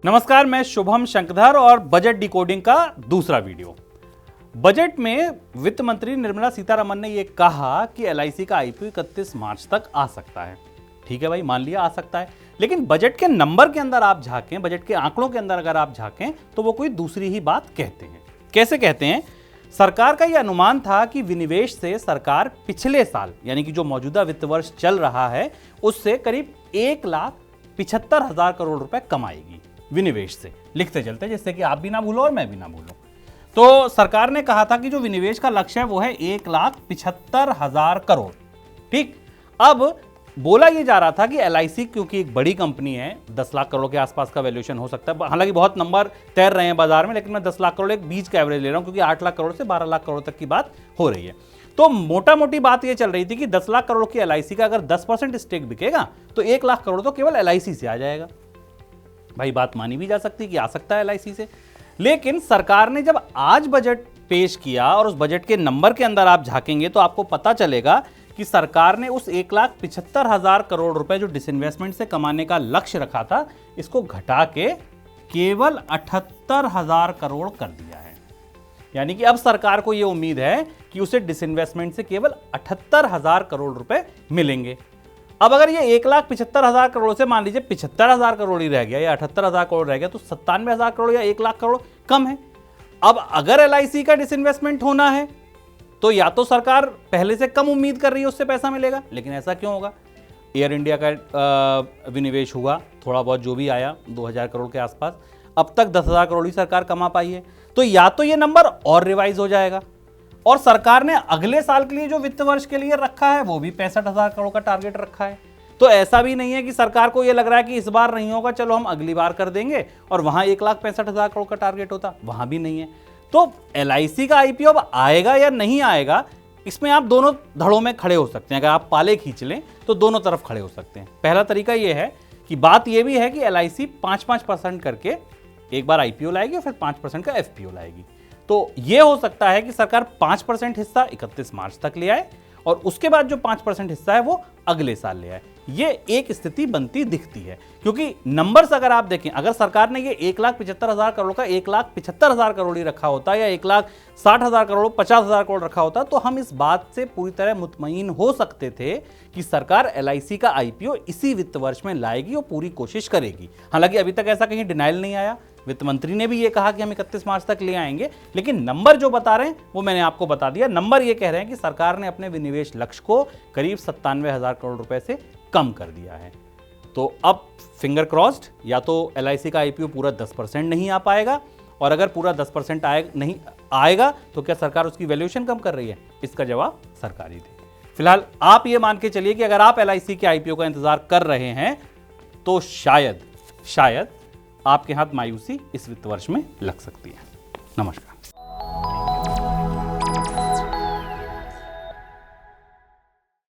नमस्कार, मैं शुभम शंकधर और बजट डिकोडिंग का दूसरा वीडियो। बजट में वित्त मंत्री निर्मला सीतारमण ने यह कहा कि एलआईसी का आईपीओ 31 मार्च तक आ सकता है। ठीक है भाई, मान लिया आ सकता है, लेकिन बजट के नंबर के अंदर आप झांकें, बजट के आंकड़ों के अंदर अगर आप झांकें तो वो कोई दूसरी ही बात कहते हैं। कैसे कहते हैं? सरकार का यह अनुमान था कि विनिवेश से सरकार पिछले साल यानी कि जो मौजूदा वित्त वर्ष चल रहा है उससे करीब 1,75,000 करोड़ रुपए कमाएगी विनिवेश से। लिखते चलते जिससे कि आप भी ना भूलो और मैं भी ना भूलो। तो सरकार ने कहा था कि जो विनिवेश का लक्ष्य है वो है 1,75,000 करोड़। ठीक, अब बोला ये जा रहा था कि एलआईसी क्योंकि एक बड़ी कंपनी है, 10 लाख करोड़ के आसपास का वैल्यूएशन हो सकता है। हालांकि बहुत नंबर तैर रहे हैं बाजार में, लेकिन मैं 10 लाख करोड़ एक बीच का एवरेज ले रहा हूं क्योंकि 8 लाख करोड़ से 12 लाख करोड़ तक की बात हो रही है। तो मोटा मोटी बात ये चल रही थी कि 10 लाख करोड़ की एलआईसी का अगर 10% स्टेक बिकेगा तो 1 लाख करोड़ तो केवल एलआईसी से आ जाएगा। भाई बात मानी भी जा सकती है कि आ सकता है एलआईसी से, लेकिन सरकार ने जब आज बजट पेश किया और उस बजट के नंबर के अंदर आप झांकेंगे तो आपको पता चलेगा कि सरकार ने उस 1,75,000 करोड़ रुपए जो डिसइन्वेस्टमेंट से कमाने का लक्ष्य रखा था, इसको घटा के केवल 78,000 करोड़ कर दिया है। यानी कि अब सरकार को यह उम्मीद है कि उसे डिसइन्वेस्टमेंट से केवल 78,000 करोड़ रुपए मिलेंगे। अब अगर ये 1,75,000 करोड़ से मान लीजिए 75,000 करोड़ ही रह गया या 78,000 करोड़ रह गया तो 97,000 करोड़ या 1 लाख करोड़ कम है। अब अगर एलआईसी का डिसइन्वेस्टमेंट होना है तो या तो सरकार पहले से कम उम्मीद कर रही है उससे पैसा मिलेगा, लेकिन ऐसा क्यों होगा? एयर इंडिया का विनिवेश हुआ, थोड़ा बहुत जो भी आया 2,000 करोड़ के आसपास, अब तक 10,000 करोड़ ही सरकार कमा पाई है। तो या तो ये नंबर और रिवाइज हो जाएगा और सरकार ने अगले साल के लिए जो वित्त वर्ष के लिए रखा है वो भी 65,000 करोड़ का टारगेट रखा है। तो ऐसा भी नहीं है कि सरकार को यह लग रहा है कि इस बार नहीं होगा, चलो हम अगली बार कर देंगे, और वहां 1,65,000 करोड़ का टारगेट होता, वहां भी नहीं है। तो एलआईसी का आईपीओ अब आएगा या नहीं आएगा, इसमें आप दोनों धड़ों में खड़े हो सकते हैं। अगर आप पाले खींच लें तो दोनों तरफ खड़े हो सकते हैं। पहला तरीका यह है कि बात यह भी है कि एलआईसी 5-5% करके एक बार आईपीओ लाएगी और फिर 5% का एफपीओ लाएगी। तो यह हो सकता है कि सरकार 5% हिस्सा 31 मार्च तक ले आए और उसके बाद जो 5% हिस्सा है वो अगले साल ले आए। ये एक स्थिति बनती दिखती है, क्योंकि नंबर्स अगर आप देखें, अगर सरकार ने ये 1,75,000 करोड़ का 1,75,000 करोड़ ही रखा होता या 1,60,000 करोड़ 50,000 करोड़ रखा होता तो हम इस बात से पूरी तरह मुतमईन हो सकते थे कि सरकार एलआईसी का आईपीओ इसी वित्त वर्ष में लाएगी और पूरी कोशिश करेगी। हालांकि अभी तक ऐसा कहीं डिनाइल नहीं आया, वित्त मंत्री ने भी ये कहा कि हम 31 मार्च तक ले आएंगे, लेकिन नंबर जो बता रहे हैं वो मैंने आपको बता दिया। नंबर ये कह रहे हैं कि सरकार ने अपने विनिवेश लक्ष्य को करीब 97,000 करोड़ रुपए से कम कर दिया है। तो अब फिंगर क्रॉस्ड, या तो एलआईसी का आईपीओ पूरा 10% नहीं आ पाएगा, और अगर पूरा 10% नहीं आएगा तो क्या सरकार उसकी वैल्यूएशन कम कर रही है? इसका जवाब सरकार ही दे। फिलहाल आप ये मान के चलिए कि अगर आप एलआईसी के आईपीओ का इंतजार कर रहे हैं तो शायद आपके हाथ मायूसी इस वित्त वर्ष में लग सकती है। नमस्कार।